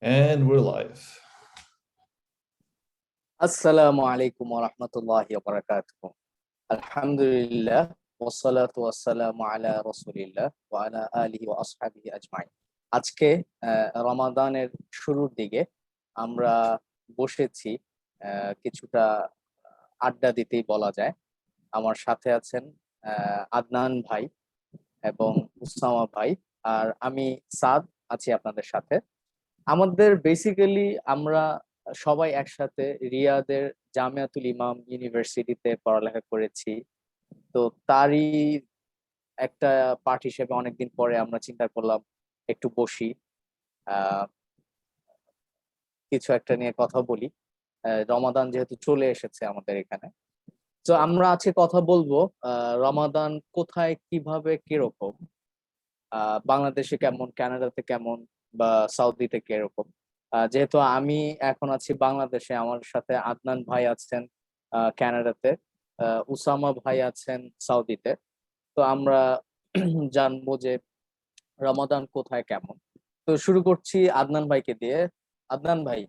And we're live. Assalamu alaikum wa rahmatullahi wa barakatuh. Alhamdulillah, wassalatu wassalamu ala rasulillah wa ala alihi wa ashabihi ajma'in. আজকে রমাদানের শুরুর দিকে আমরা বসেছি কিছুটা আড্ডা দিতেই বলা যায়। আমার সাথে আছেন আদনান ভাই এবং উসামা ভাই, আর আমি সাদ আছি আপনাদের সাথে। আমাদের বেসিক্যালি আমরা সবাই একসাথে রিয়াদের জামিয়াতুল ইমাম ইউনিভার্সিটিতে পড়ালেখা করেছি। তো তারই একটা পার্ট হিসেবে অনেকদিন পরে আমরা চিন্তা করলাম একটু বসি, কিছু একটা নিয়ে কথা বলি। রমাদান যেহেতু চলে এসেছে আমাদের এখানে, তো আমরা আজকে কথা বলবো রমাদান কোথায়, কিভাবে, কিরকম, বাংলাদেশে কেমন, কানাডাতে কেমন, বা সৌদিতে কিরকম। যেহেতু আমি এখন আছি বাংলাদেশে, আমার সাথে আদনান ভাই আছেন কানাডাতে, উসামা ভাই আছেন সৌদিতে। তো আমরা জানবো যে রমাদান কোথায় কেমন। তো শুরু করছি আদনান ভাইকে দিয়ে। আদনান ভাই।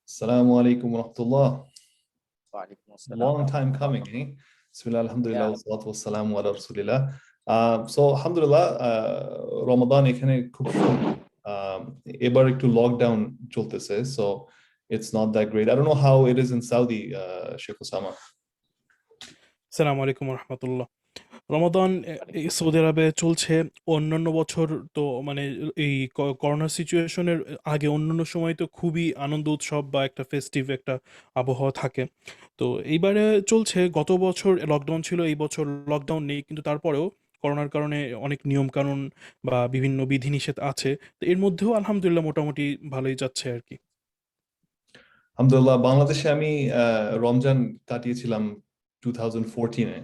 Assalamu alaikum wa rahmatullah. ওয়ালাইকুম আসসালাম। Long time coming, eh? Bismillah, alhamdulillah, wassalatu wassalamu ala rasulillah. So alhamdulillah, Ramadan এখানে খুব এবার একটু লকডাউন চলতেছে, so it's not that great. I don't know how it is in Saudi, Sheikh Osama. আসসালামু আলাইকুম ওয়া রাহমাতুল্লাহ। রমাদান সৌদি আরবে চলছে। অন্যান্য বছর তো মানে এই করোনা সিচুয়েশনের আগে অন্যান্য সময় তো খুবই আনন্দ উৎসব বা একটা ফেস্টিভ একটা আবহাওয়া থাকে। তো এইবারে চলছে, গত বছর লকডাউন ছিল, এই বছর লকডাউন নেই, কিন্তু তারপরেও করোনার কারণে অনেক নিয়ম কানুন বা বিভিন্ন বিধিনিষেধ আছে। তো এর মধ্যেও আলহামদুলিল্লাহ মোটামুটি ভালোই যাচ্ছে আর কি। আলহামদুলিল্লাহ, বাংলাদেশে আমি রমজান কাটিয়েছিলাম 2014-এ।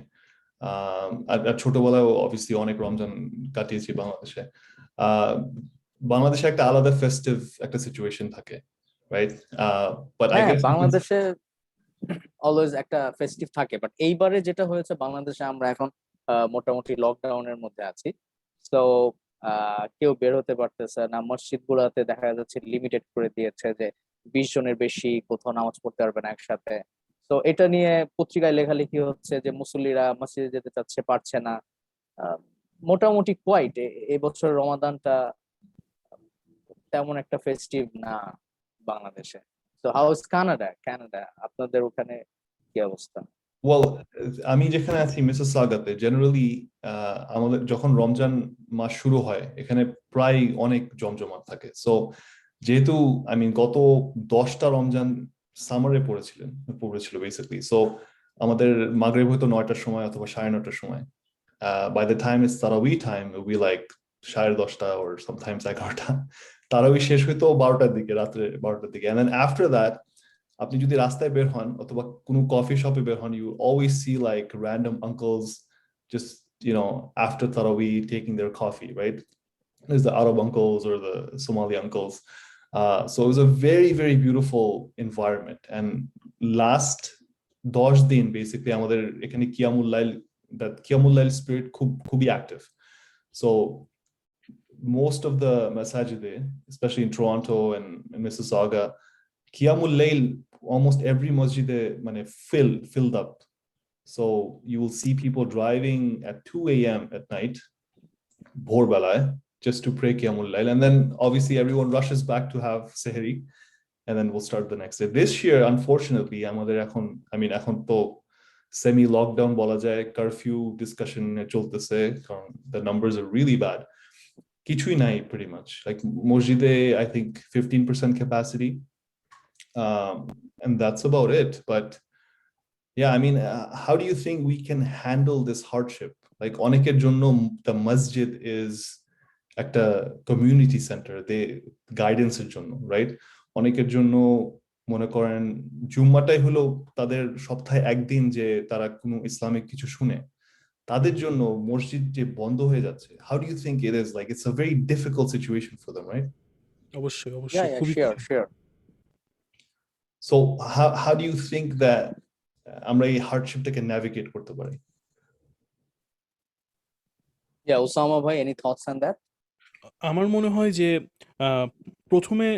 আর ছোটবেলায় অবভিয়াসলি অনেক রমজান কাটিয়েছি বাংলাদেশে। বাংলাদেশে একটা আলাদা ফেস্টিভ একটা সিচুয়েশন থাকে, রাইট? বাট আই গেস বাংলাদেশে অলওয়েজ একটা ফেস্টিভ থাকে, বাট এইবারে যেটা হয়েছে বাংলাদেশে আমরা এখন মোটামুটি লকডাউনের মধ্যে আছি। তো কেউ বের হতে পারতেছে না, মসজিদ গুলাতে দেখা যাচ্ছে লিমিটেড করে দিয়েছে যে 20 জনের বেশি কোথাও নামাজ পড়তে পারবে না একসাথে। তো এটা নিয়ে পত্রিকায় লেখালেখি হচ্ছে যে মুসল্লিরা মসজিদে যেতে চাচ্ছে, পারছে না। মোটামুটি কোয়াইট এবছর রমাদানটা তেমন একটা ফেস্টিভ না বাংলাদেশে। তো হাউ ইজ কানাডা আপনাদের ওখানে কি অবস্থা? ওয়েল, আমি যেখানে আছি মিসিসাগাতে জেনারেলি আমাদের যখন রমজান মাস শুরু হয় এখানে প্রায় অনেক জমজমাট থাকে। সো যেহেতু গত 10টা রমজান সামারে পড়েছিল বেসিক্যালি, সো আমাদের মাগরিব হয়তো 9টার সময় অথবা 9:30টার সময়। বাই দ্য টাইম ইটস তারাউই time we like 10:30 or sometimes 11টা। তারাউই শেষ হইতো 12টার দিকে, রাত্রে 12টার দিকে। And then after that, আপনি যদি রাস্তায় বের হন অথবা কোনো কফি শপে বের হন, you always see like random uncles just, after Tarawih taking their coffee, right? There's the Arab uncles or the Somali uncles. So it was a very, very beautiful environment. And last 10 দিন basically আমাদের এখানে Qiyamul Layl spirit খুবই active. So most of the masajid, especially in Toronto and Mississauga, Qiyamul Layl, almost every masjid filled up. So you will see people driving at 2 a.m. at night, bhor belay, just to pray Qiyamul Layl. And then obviously everyone rushes back to have sehri, and then we'll start the next day. This year, unfortunately, এখন তো semi lockdown bola jay, curfew discussion choltese, the numbers are really bad. Kichui nai pretty much. Like masjide, I think 15% capacity. And that's about it. But yeah, how do you think we can handle this hardship? Like oneker jonno the masjid is একটা community center, they guidance এর জন্য, right? অনেকের জন্য মনে করেন জুম্মাটাই হলো তাদের সপ্তাহে একদিন যে তারা কোনো ইসলামিক কিছু শুনে, তাদের জন্য মসজিদ যে বন্ধ হয়ে যাচ্ছে, how do you think it is? Like it's a very difficult situation for them, right? অবশ্যই খুবই sure. So how do you think that আমরা এই হার্ডশিপটাকে ন্যাভিগেট করতে পারি? Usama bhai, any thoughts on that? আমার মনে হয় যে প্রথমে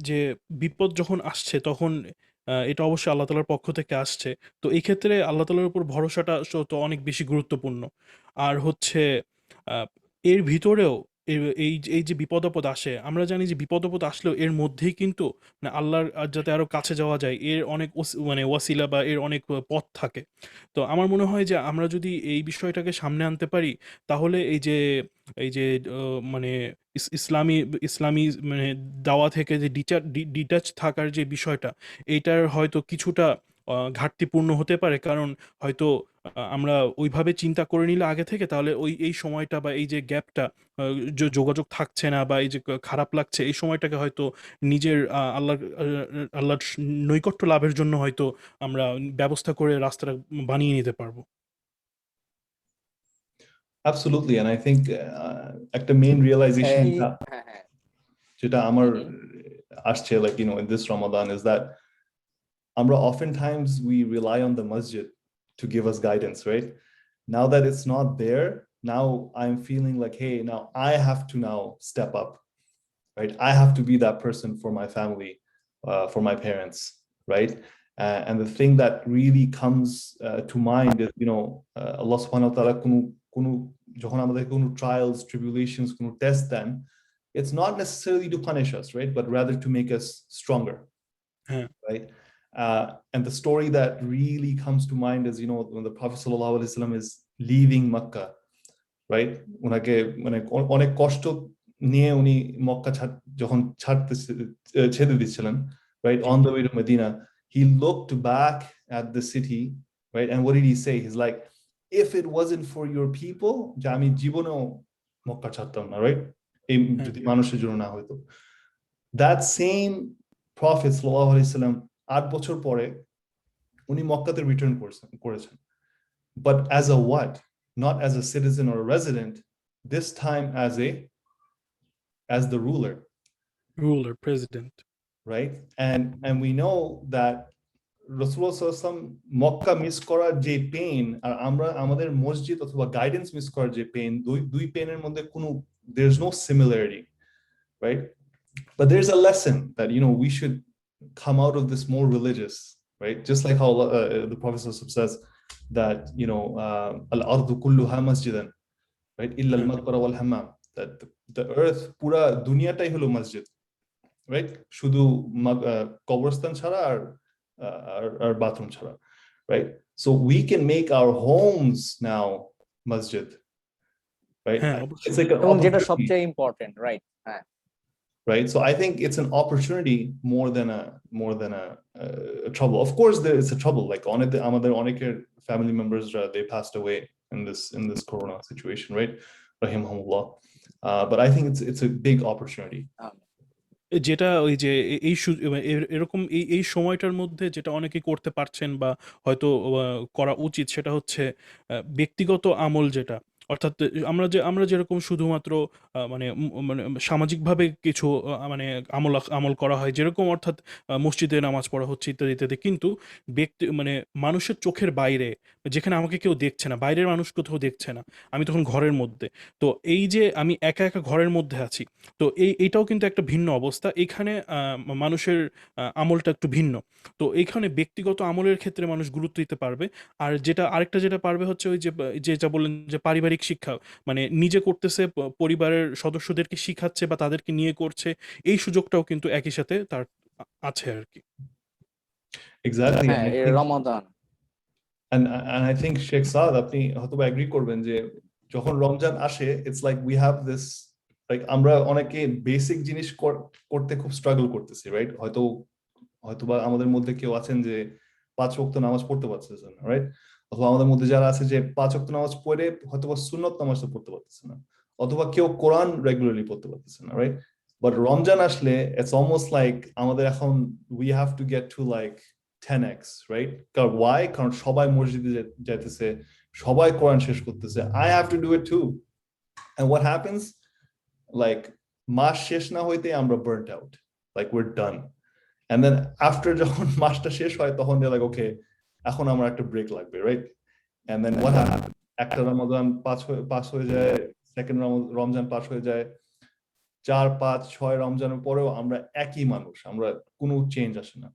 যে বিপদ যখন আসছে তখন এটা অবশ্যই আল্লাহ তাআলার পক্ষ থেকে আসছে। তো এই ক্ষেত্রে আল্লাহ তাআলার উপর ভরসাটা তো অনেক বেশি গুরুত্বপূর্ণ। আর হচ্ছে আ এর ভিতরেও এই যে বিপদ-আপদ আসে, আমরা জানি যে বিপদ-আপদ আসলেও এর মধ্যেই কিন্তু মানে আল্লাহর যাতে আরো কাছে যাওয়া যায় এর অনেক মানে ওয়াসিলা বা এর অনেক পথ থাকে। তো আমার মনে হয় যে আমরা যদি এই বিষয়টাকে সামনে আনতে পারি তাহলে এই যে অ মানে ইসলামী ইসলামী মানে দাওয়া থেকে যে ডিটাচ থাকার যে বিষয়টা, এইটার হয়তো কিছুটা ঘাটতি পূর্ণ হতে পারে। কারণ হয়তো আমরা ওইভাবে চিন্তা করে নিলে আগে থেকে তাহলে এই সময়টা বা এই যে গ্যাপটা আ যোগাযোগ থাকছে না বা এই যে খারাপ লাগছে এই সময়টাকে হয়তো নিজের আল্লাহর নৈকট্য লাভের জন্য হয়তো আমরা ব্যবস্থা করে রাস্তাটা বানিয়ে নিতে পারবো। Absolutely, and I think একটা main realization হ্যাঁ হ্যাঁ যেটা আমার হুম, আসছে, like in this Ramadan, is that আমরা oftentimes we rely on the masjid to give us guidance, right? Now that it's not there, now I'm feeling like, hey, now I have to now step up, right? I have to be that person for my family, for my parents, right? And the thing that really comes to mind is, Allah subhanahu wa ta'ala kunu যখন আমাদের কোনো trials, tribulations, কোনো test then, it's not necessarily to punish us, right? But rather to make us stronger, হ্যাঁ, right? And the story that really comes to mind is, when the Prophet sallallahu alaihi wasallam is leaving Makkah, right? ওনাকে মানে অনেক কষ্ট নিয়ে উনি মক্কা যখন ছেড়ে দিচ্ছিলেন, right? G, On the way to Medina, he looked back at the city, right? And what did he say? He's like, if it wasn't for your people, যে আমি জীবনেও মক্কা ছাড়তাম না, right? এই হ্যাঁ, যদি মানুষের জন্য না হইতো। That same Prophet sallallahu alaihi wasallam 8 বছর পরে উনি মক্কাতে রিটার্ন করেছেন, but as a what? Not as a citizen or a resident, this time as the ruler, ruler, president. right? And we know that রাসূলুল্লাহ সাল্লাল্লাহু আলাইহি ওয়াসাল্লাম মক্কা মিস করার যে পেইন আর আমরা আমাদের মসজিদ অথবা গাইডেন্স মিস করার যে পেইন, দুই পেইনের মধ্যে কোনো there's no similarity, right? But there's a lesson that we should come out of this more religious, right? Just like how the Prophet says that al-ardu kulluha masjidan, right? Illa হ্যাঁ, al-maqbara wal hammam, that the earth pura দুনিয়াটাই হলো মসজিদ, right? শুধু কবরস্থান ছাড়া আর bathroom ছাড়া, right? So we can make our homes now masjid, right? হ্যাঁ, It's অবশ্যই। like an এবং যেটা opportunity, সবচেয়ে ইম্পর্টেন্ট, রাইট? হ্যাঁ right? So I think it's an opportunity more than a trouble. Of course, it's a trouble. Like আমাদের অনেকের family members they passed away in this corona situation, right? Rahimahumullah. But I think it's a big opportunity. যেটা ওই যে এই এরকম এই সময়টার মধ্যে যেটা অনেকেই করতে পারছেন বা হয়তো করা উচিত সেটা হচ্ছে ব্যক্তিগত আমল যেটা। অর্থাৎ আমরা যেরকম শুধুমাত্র মানে সামাজিকভাবে কিছু মানে আমল করা হয় যেরকম অর্থাৎ মসজিদে নামাজ পড়া হচ্ছে ইত্যাদি, ইত্যাদি। কিন্তু মানে মানুষের চোখের বাইরে যেখানে আমাকে কেউ দেখছে না, বাইরের মানুষ কোথাও দেখছে না। আমি তখন ঘরের মধ্যে। তো এই যে আমি একা, একা ঘরের মধ্যে আছি তো এইটাও কিন্তু একটা ভিন্ন অবস্থা। এখানে মানুষের আমলটা একটু ভিন্ন। তো এইখানে ব্যক্তিগত আমলের ক্ষেত্রে মানুষ গুরুত্ব দিতে পারবে। আর আরেকটা যেটা পারবে হচ্ছে ওই যে যেটা বললেন যে পারিবারিক শিক্ষা। মানে নিজে করতেছে পরিবারের সদস্যদেরকে শিখাচ্ছে বা তাদেরকে নিয়ে করছে। এই সুযোগটাও কিন্তু একই সাথে তার আছে আরকি। Exactly. হ্যাঁ, এই রমাদান। And I think Sheikh Saad আপনি হয়তো এগ্রি করবেন যে যখন রমজান আসে, it's like we have this, like আমরা অনেকে বেসিক জিনিস করতে খুব স্ট্রাগল করতেছি, রাইট? হয়তোবা আমাদের মধ্যে কেউ আছেন যে 5 ওয়াক্ত নামাজ পড়তে পারতেছেন না, রাইট? অথবা আমাদের মধ্যে যারা আছে যে 5 ওয়াক্ত নামাজ পড়ে হয়তোবা সুন্নত নামাজটা পড়তে পারতেছে না, অথবা কেউ কোরআন রেগুলারলি পড়তে পারতেছে না, রাইট? বাট রমজান আসলে it's almost like আমাদের এখন we have to get to like 10x, right? কারণ why? কারণ সবাই মসজিদে যাইতেছে, সবাই কোরআন শেষ করতেছে, I have to do it too. And what happens? Like মাস শেষ না হইতে আমরা burnt out, like we're done. And then after যখন মাসটা শেষ হয় তখন they're like, okay, এখন আমার একটা ব্রেক লাগবে, right? And then what happens? একটা রমাদান পাস হয়ে যায়, সেকেন্ড রমজান পাস হয়ে যায়, 4, 5, 6 রমজানের পরেও আমরা একই মানুষ, আমরা কোনো চেঞ্জ আসে না।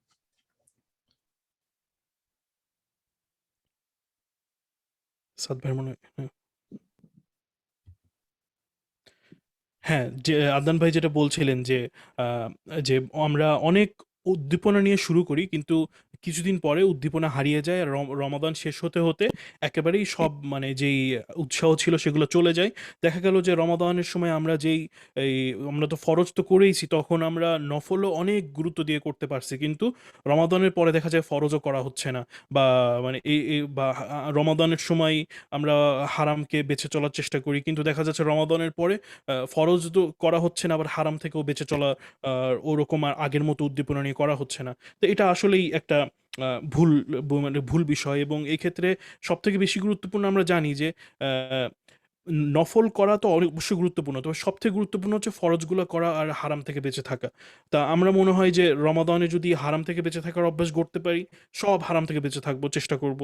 সাদ ভাই মনে হয়, হ্যাঁ, যে আদনান ভাই যেটা বলছিলেন যে যে আমরা অনেক উদ্দীপনা নিয়ে শুরু করি, কিন্তু কিছুদিন পরে উদ্দীপনা হারিয়ে যায় আর রমাদান শেষ হতে হতে একেবারেই সব মানে যেই উৎসাহ ছিল সেগুলো চলে যায়। দেখা গেল যে রমাদানের সময় আমরা এই আমরা তো ফরজ তো করেইছি, তখন আমরা নফলও অনেক গুরুত্ব দিয়ে করতে পারছি, কিন্তু রমাদানের পরে দেখা যায় ফরজও করা হচ্ছে না, বা মানে বা রমাদানের সময় আমরা হারামকে বেঁচে চলার চেষ্টা করি, কিন্তু দেখা যাচ্ছে রমাদানের পরে ফরজ তো করা হচ্ছে না, আবার হারাম থেকেও বেঁচে চলা ওরকম আর আগের মতো উদ্দীপনা নিয়ে করা হচ্ছে না। তো এটা আসলেই একটা ভুল মানে ভুল বিষয়, এবং এই ক্ষেত্রে সবথেকে বেশি গুরুত্বপূর্ণ আমরা জানি যে আহ, নফল করা তো অবশ্যই গুরুত্বপূর্ণ, তবে সবথেকে গুরুত্বপূর্ণ হচ্ছে ফরজগুলো করা আর হারাম থেকে বেঁচে থাকা। তা আমরা মনে হয় যে রমাদানে যদি হারাম থেকে বেঁচে থাকার অভ্যাস করতে পারি, সব হারাম থেকে বেঁচে থাকবো চেষ্টা করব,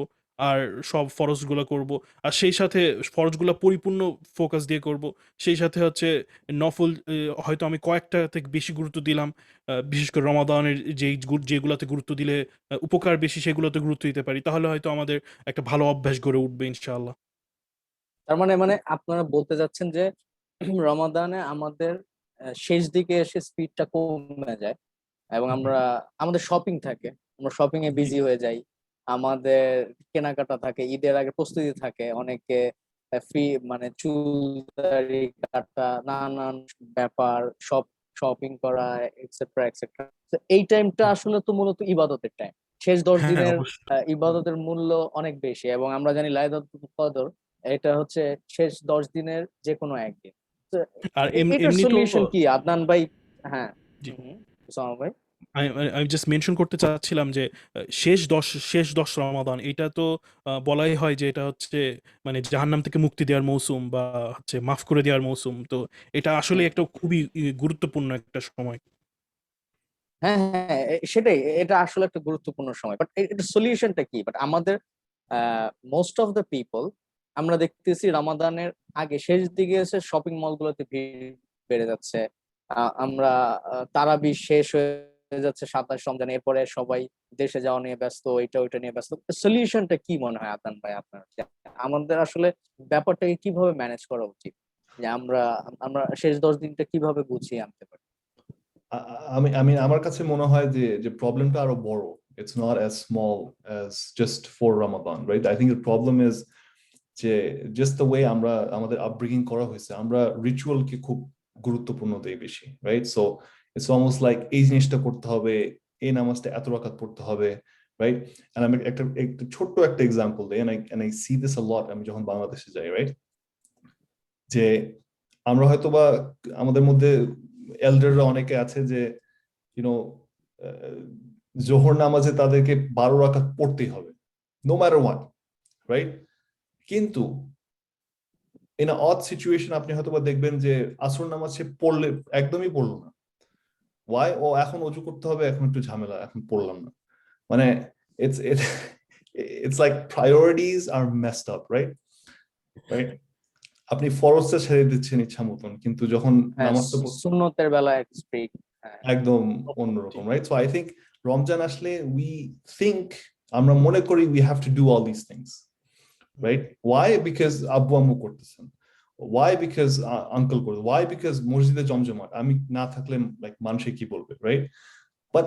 আর সব ফরজগুলো করব, আর সেই সাথে ফরজগুলো পরিপূর্ণ ফোকাস দিয়ে করব। সেই সাথে হচ্ছে নফল হয়তো আমি কয়েকটা থেকে বেশি গুরুত্ব দিলাম, বিশেষ করে রমাদানের যেগুলোতে গুরুত্ব দিলে উপকার বেশি সেগুলোতে গুরুত্ব দিতে পারি, তাহলে হয়তো আমাদের একটা ভালো অভ্যাস গড়ে উঠবে ইনশাআল্লাহ। তার মানে আপনারা বলতে যাচ্ছেন যে রমাদানে আমাদের শেষ দিকে এসে স্পিডটা কমে যায়, এবং আমাদের শপিং থাকে, আমরা শপিং এ জি। বিজি হয়ে যাই, আমাদের কেনাকাটা থাকে, ঈদের আগে প্রস্তুতি থাকে, অনেকে ফ্রি মানে চুল দাড়ি কাটা, নানান ব্যাপার, সব শপিং করা, এক্সেট্রা এক্সেট্রা। এই টাইমটা আসলে তো মূলত ইবাদতের টাইম। শেষ 10 দিনের অবশ্যই। ইবাদতের মূল্য অনেক বেশি, এবং আমরা জানি লাইলাতুল কদর এটা হচ্ছে শেষ 10 দিনের যে কোনো একদিন। তো আর এটার এমনি তো সলিউশন কি আদনান ভাই? হ্যাঁ। জি, হুম হুম, উসামা ভাই। আমি জাস্ট মেনশন করতে চাচ্ছিলাম যে শেষ দশ রমাদান এটা তো বলাই হয় যে এটা হচ্ছে মানে জাহান্নাম থেকে মুক্তি দেওয়ার মৌসুম, বা হচ্ছে মাফ করে দেওয়ার মৌসুম। তো এটা আসলে হুম। একটা খুবই গুরুত্বপূর্ণ একটা সময়। হ্যাঁ হ্যাঁ, সেটাই, এটা আসলে একটা গুরুত্বপূর্ণ সময়, বাট এটা সলিউশনটা কি? বাট আমাদের মোস্ট অফ দ্য পিপল আমরা দেখতেছি রমাদানের আগে শেষ দিকে এসে শপিং মল গুলোতে ভিড় বেড়ে যাচ্ছে। আমরা তারাবি শেষ হয়ে যাচ্ছে 27 রমজান, এরপরে সবাই দেশে যাওয়া নিয়ে ব্যস্ত, এটা ওইটা নিয়ে ব্যস্ত। সলিউশনটা কি মনে হয় আদান ভাই আপনার, যে আমাদের আসলে ব্যাপারটাকে কিভাবে ম্যানেজ করা উচিত, যে আমরা আমরা শেষ 10 দিনটা কিভাবে গুছিয়ে আনতে পারি? আমি আমার কাছে মনে হয় যে যে প্রবলেমটা আরো বড়। It's not as small as just for Ramadan, right? I think the problem is যে just the way আমরা আমাদের আপব্রিঙ্গিং করা হয়েছে, আমরা রিচুয়ালকে খুব গুরুত্বপূর্ণ দেই বেশি, right? So it's almost like এই জিনিসটা করতে হবে, এই নামাজটা এত রাকাত পড়তে হবে, রাইট? এন্ড আমি একটা ছোট্ট একটা এক্সাম্পল দেই, and I see this a lot আমি যখন বাংলাদেশে যাই, রাইট? যে আমরা হয়তোবা আমাদের মধ্যে এল্ডাররা অনেকে আছে যে ইউনো জোহর নামাজে তাদেরকে 12 রাকাত পড়তেই হবে, নো ম্যাটার হোয়াট, রাইট? কিন্তু ইন অড সিচুয়েশন আপনি হয়তোবা দেখবেন যে আসর নামাজ সে পড়লে একদমই পড়লো না। ওয়াই? ও এখন অজু করতে হবে, এখন একটু ঝামেলা, এখন পড়লাম না। মানে it's it's like priorities are messed up, right? Right? আপনি ফরজটা ছেড়ে দিচ্ছেন ইচ্ছা মতন, কিন্তু যখন হ্যাঁ, নামাজটা সুন্নতের বেলায় স্ট্রিক্ট। হ্যাঁ। একদম জি। অন্যরকম, right? So I think Ramzan আসলে উই থিংক আমরা মনে করি we have to do all this things, right? Why? Because আব্বু আম্মু করতেছেন। Why? Because uncle করতে। Why? Because মসজিদে জমজমাট, আমি না থাকলে লাইক মানুষে কি বলবে, right? But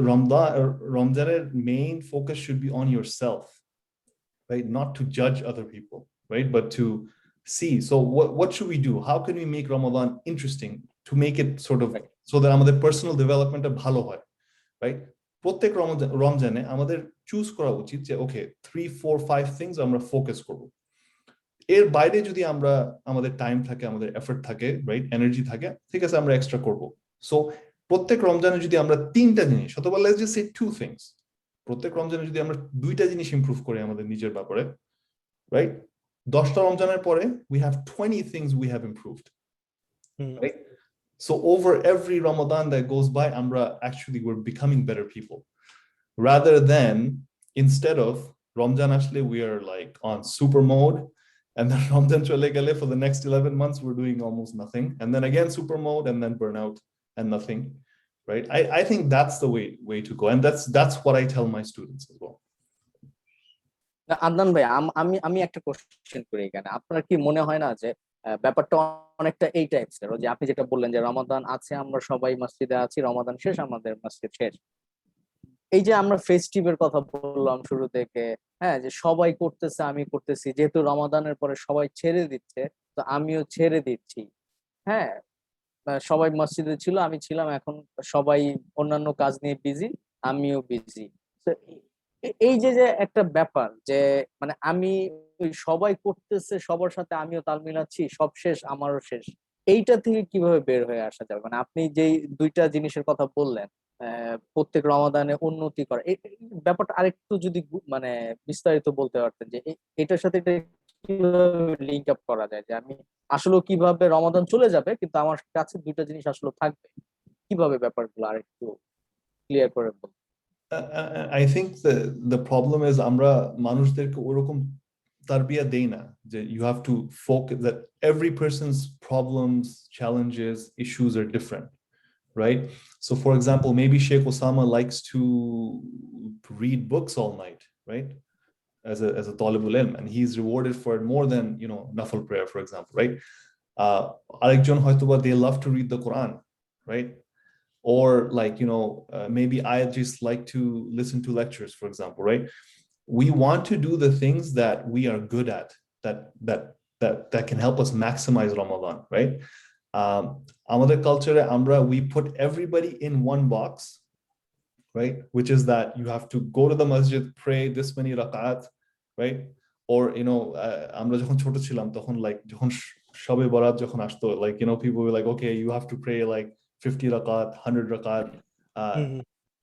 Ramadan main focus should be on yourself, right? Not to judge other people, right? But to see. So what should we do? How can we make Ramadan interesting to make it sort of so that আমাদের personal development ভালো হয়, right? প্রত্যেক রমজানে আমাদের choose করা উচিত যে ওকে 3, 4, 5 things আমরা ফোকাস করব। এর বাইরে যদি আমরা আমাদের টাইম থাকে, আমাদের এফর্ট থাকে, রাইট, এনার্জি থাকে, ঠিক আছে, আমরা এক্সট্রা করব। সো প্রত্যেক রমজানে যদি আমরা 3টা জিনিস অথবা লেটস জাস্ট সে 2 থিংস, প্রত্যেক রমজানে যদি আমরা 2টা জিনিস ইমপ্রুভ করি আমাদের নিজের ব্যাপারে, রাইট, 10টা রমজানের পরে we have 20 things we have improved, right? So over every Ramadan that goes by, we're becoming better people, rather than instead of Ramjan ashle we are like on super mode and then Ramadan chole gele for the next 11 months we're doing almost nothing, and then again super mode, and then burnout and nothing, right? I think that's the way to go, and that's what I tell my students as well. না, আদনান ভাই, আমি আমি একটা question করি এখানে। আপনার কি মনে হয় না যে ব্যাপারটা অনেকটা এই টাইপসের, যে আপনি যেটা বললেন যে রমাদান আছে, আমরা সবাই মসজিদে আছি, রমাদান শেষ, আমাদের মসজিদ শেষ। এই যে আমরা ফেস্টিভের কথা বললাম শুরু থেকে, হ্যাঁ, যে সবাই করতেছে আমি করতেছি, যেহেতু রমাদানের পরে সবাই ছেড়ে দিচ্ছে, তো আমিও ছেড়ে দিচ্ছি। হ্যাঁ, সবাই মসজিদে ছিল, আমি ছিলাম, এখন সবাই অন্যান্য কাজ নিয়ে বিজি, আমিও বিজি। তো এই যে যে একটা ব্যাপার যে মানে আমি ওই সবাই করতেছে, সবার সাথে আমিও তাল মিলাচ্ছি, সব শেষ আমারও শেষ, এইটা থেকে কিভাবে বের হয়ে আসা যাবে? মানে আপনি যেই দুইটা জিনিসের কথা বললেন, প্রত্যেক রমাদানে উন্নতি করা, এই ব্যাপারটা আরেকটু যদি মানে বিস্তারিত বলতে পারতেন যে এটার সাথে এটা কিভাবে লিঙ্ক আপ করা যায়, যে আমি আসলে কিভাবে রমাদান চলে যাবে কিন্তু আমার কাছে দুইটা জিনিস আসলে থাকবে, কিভাবে ব্যাপারগুলো আরেকটু ক্লিয়ার করে বলুন। I think the problem is আমরা মানুষদেরকে ওরকম তারবিয়া দেই না যে you have to focus that every person's problems, challenges, issues are different, right? So for example, maybe Sheikh Osama likes to read books all night, right? As a talibul ilm, and he's rewarded for it more than, you know, nafil prayer, for example, right? Arekjon hoytoba they love to read the Quran, right? Or like, you know, maybe I just like to listen to lectures, for example, right? We want to do the things that we are good at, that can help us maximize Ramadan, right? Amader culture amra, we put everybody in one box, right? Which is that you have to go to the masjid, pray this many rakat, right? Or, you know, amra jokhon choto chilam tokhon, like jokhon shobe barat jokhon ashto, like, you know, people were like, okay, you have to pray like 50 rakat, 100 rakat.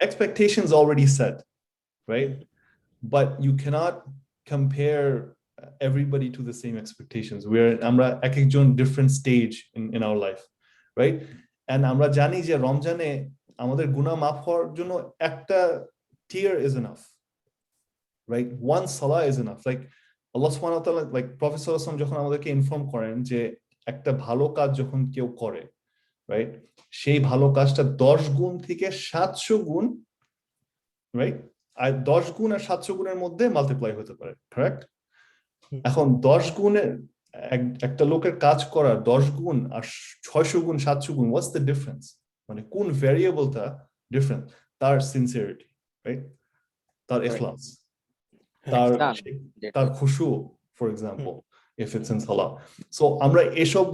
Expectations already set, right? But you cannot compare everybody to the same expectations. We're amra ek ekjon different stage in our life, right? And amra jani je Ramjane আমাদের গুনাহ মাফ হওয়ার জন্য একটা tear is enough, right? One salah is enough. Like Allah subhanahu wa ta'ala, like Prophet sallallahu alaihi wasallam যখন আমাদেরকে inform করেন যে একটা ভালো কাজ যখন কেউ করে, right, সেই ভালো কাজটা 10 গুণ থেকে 700 গুণ, right? আর 10 গুণ আর 700 গুণের মধ্যে মাল্টিপ্লাই হতে পারে, কারেক্ট? এখন 10 গুণের একটা লোকের কাজ করা 10 গুণ আর 600 গুণ 700 গুণ, what's the difference? মানে কোন ভেরিয়েবলটা ডিফারেন্ট? তার সিনসিয়ারিটি, রাইট? তার ইখলাস, তার খুশু, for example, if it's in salah. So আমরা এসব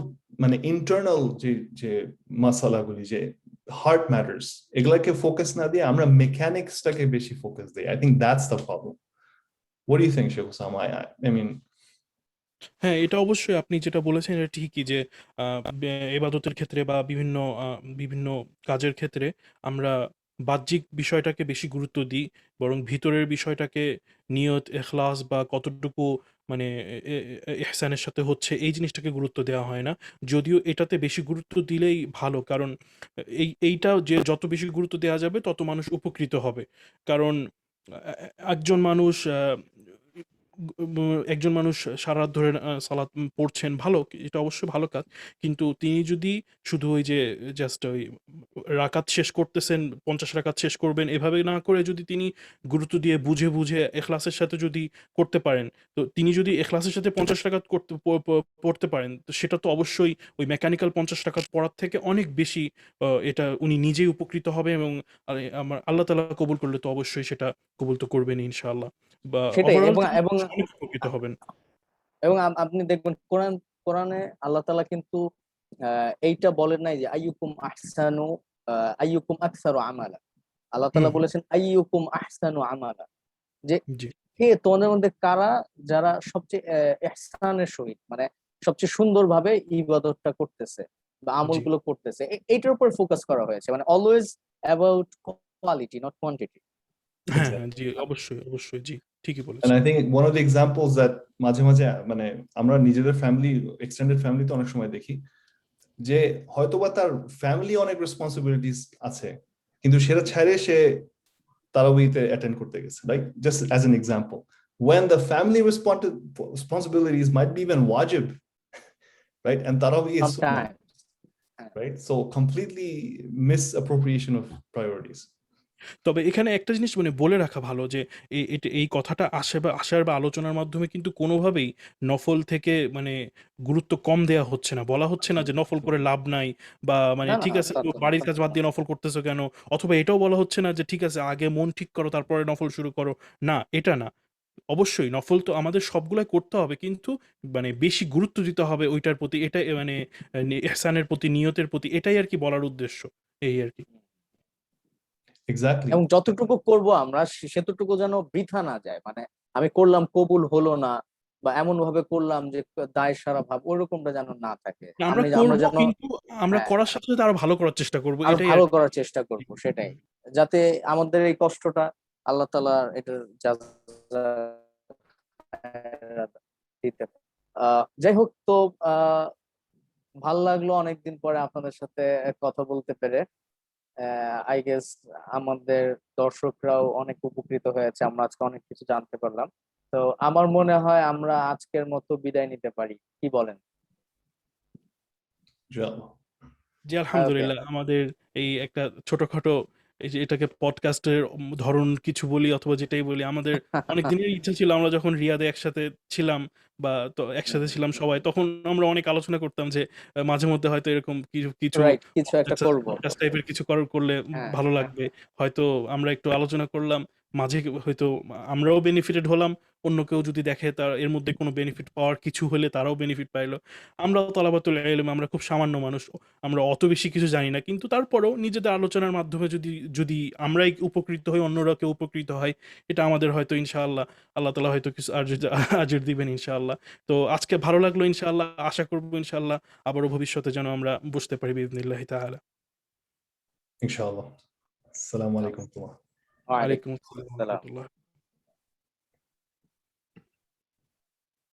মানে ইন্টারনাল যে মাসালাগুলি, যে হার্ট ম্যাটার্স, এগুলাকে ফোকাস না দিয়ে আমরা মেকানিক্সটাকে বেশি ফোকাস দিই। I think that's the problem. What do you think, Sheikh Osama? I mean, হ্যাঁ, এটা অবশ্যই আপনি যেটা বলেছেন এটা ঠিকই যে ইবাদতের ক্ষেত্রে বা বিভিন্ন কাজের ক্ষেত্রে আমরা বাহ্যিক বিষয়টাকে বেশি গুরুত্ব দিই, বরং ভিতরের বিষয়টাকে, নিয়ত, ইখলাস বা কতটুকু মানে ইহসানের সাথে হচ্ছে, এই জিনিসটাকে গুরুত্ব দেওয়া হয় না। যদিও এটাতে বেশি গুরুত্ব দিলেই ভালো, কারণ এইটা যে যত বেশি গুরুত্ব দেওয়া যাবে তত মানুষ উপকৃত হবে। কারণ একজন মানুষ সারা রাত ধরে সালাত পড়ছেন, ভালো, এটা অবশ্যই ভালো কাজ। কিন্তু তিনি যদি শুধু ওই যে জাস্ট ওই রাকাত শেষ করতেছেন, 50 রাকাত শেষ করবেন, এভাবে না করে যদি তিনি গুরুত্ব দিয়ে বুঝে ইখলাসের সাথে যদি করতে পারেন, তো তিনি যদি ইখলাসের সাথে 50 রাকাত পড়তে পারেন, তো সেটা তো অবশ্যই ওই মেকানিক্যাল 50 রাকাত পড়ার থেকে অনেক বেশি এটা উনি নিজেই উপকৃত হবে, এবং আমার আল্লাহ তাআলা কবুল করলে তো অবশ্যই সেটা কবুল তো করবেন ইনশাআল্লাহ। বা সেটাই। ওভারঅল এবং তিনি এবং অনেক উপকৃত হবেন। এবং আপনি দেখবেন কোরআনে আল্লাহ তাআলা কিন্তু এইটা বলেন নাই যে আইয়ুকুম আকসারু আমালা। আল্লাহ তাআলা বলেছেন আইয়ুকুম আহসানু আমালা, যে জি। কে তোমাদের মধ্যে কারা যারা সবচেয়ে ইহসানের সহিত, মানে সবচেয়ে সুন্দরভাবে ইবাদতটা করতেছে বা আমলগুলো করতেছে, এইটার উপর ফোকাস করা হয়েছে, মানে always about quality not quantity. হ্যাঁ, জি, অবশ্যই, জি, ঠিকই and বলেছেন। I think one of the examples that মাঝে মাঝে মানে আমরা নিজেদের ফ্যামিলি, এক্সটেন্ডেড ফ্যামিলিতে অনেক সময় দেখি যে হয়তোবা তার ফ্যামিলি অনেক রেসপন্সিবিলিটিস আছে, কিন্তু সেটা ছেড়ে সে তারাবিতে অ্যাটেন্ড করতে গেছে, like just as an example. when the family responsibilities might be even wajib, right? And tarawih is sunnah, sometimes right? So completely misappropriation of priorities. তবে এখানে একটা জিনিস মানে বলে রাখা ভালো যে এই কথাটা আসার বা আলোচনার মাধ্যমে কিন্তু কোনোভাবেই নফল থেকে মানে গুরুত্ব কম দেয়া হচ্ছে না। বলা হচ্ছে না যে নফল করে লাভ নাই বা মানে না ঠিক না আছে তা তো তো না বাড়ির কাজ বাদ দিয়ে নফল করতেছো কেন? অথবা এটাও বলা হচ্ছে না যে ঠিক আছে আগে মন ঠিক করো তারপরে নফল শুরু করো। না, এটা না। অবশ্যই নফল তো আমাদের সবগুলাই করতে হবে কিন্তু মানে বেশি গুরুত্ব দিতে হবে ওইটার প্রতি। এটাই মানে ইহসানের প্রতি, নিয়তের প্রতি এটাই আরকি বলার উদ্দেশ্য। এই আরকি। Exactly. এবং যতটুকু করব আমরা সেতটুকু যেন বৃথা না যায়, মানে আমি করলাম কবুল হলো না বা এমন ভাবে করলাম যে দায় সারা ভাব ওরকমটা যেন না থাকে। আমরা আমরা করব যেন কিন্তু আমরা হ্যাঁ করার সাথে, সাথে আরো ভালো করার চেষ্টা করব। আরো এটাই ভালো আরকি। করার চেষ্টা করব, সেটাই, যাতে আমাদের এই কষ্টটা আল্লাহ তাআলা এটার জাযা দিতে পারে। যাই হোক, তো আহ ভাল লাগলো অনেকদিন পরে আপনাদের সাথে কথা বলতে পেরে। আই গেস আমাদের দর্শকরাও অনেক উপকৃত হয়েছে, আমরা আজকে অনেক কিছু জানতে পারলাম। তো আমার মনে হয় আমরা আজকের মতো বিদায় নিতে পারি, কি বলেন? Inshallah. জি, ওকে। আলহামদুলিল্লাহ। আমাদের এই একটা ছোটখাটো এই যে এটাকে পডকাস্টের ধরন কিছু বলি অথবা যেটাই বলি, আমাদের অনেক দিনেরই ইচ্ছা ছিল আমরা যখন রিয়াদে একসাথে ছিলাম বা তো একসাথে ছিলাম সবাই, তখন আমরা অনেক আলোচনা করতাম যে মাঝে মধ্যে হয়তো এরকম কিছু রাইট, কিছু একটা করব। পডকাস্ট টাইপের কিছু করলে হ্যাঁ ভালো লাগবে। হয়তো আমরা একটু আলোচনা করলাম, মাঝে হয়তো আমরাও বেনিফিটেড হলাম। অন্য কেউ যদি দেখে তার এর মধ্যে কোনো বেনিফিট পাওয়ার কিছু হলে তারাও বেনিফিট পাইলো। আমরাও তলাবাতুল ইলম, আমরা খুব সামান্য মানুষ। আমরা অত বেশি কিছু জানি না। কিন্তু তারপরেও নিজেদের আলোচনার মাধ্যমে যদি আমরাই উপকৃত হই, অন্যরা কেউ উপকৃত হয়, এটা আমাদের হয়তো ইনশাআল্লাহ আল্লাহ তাআলা হয়তো কিছু আজর দিবেন ইনশাআল্লাহ। তো আজকে ভালো লাগলো ইনশাআল্লাহ। আশা করব ইনশাআল্লাহ আবারও ভবিষ্যতে যেন আমরা বসতে পারি বিইذنিল্লাহি তাআলা। Inshallah. Assalamu alaikum. ওয়ালাইকুম ওয়ালাইকুম আসসালাম ওয়া আসসালাম। রাহমাতুল্লাহ।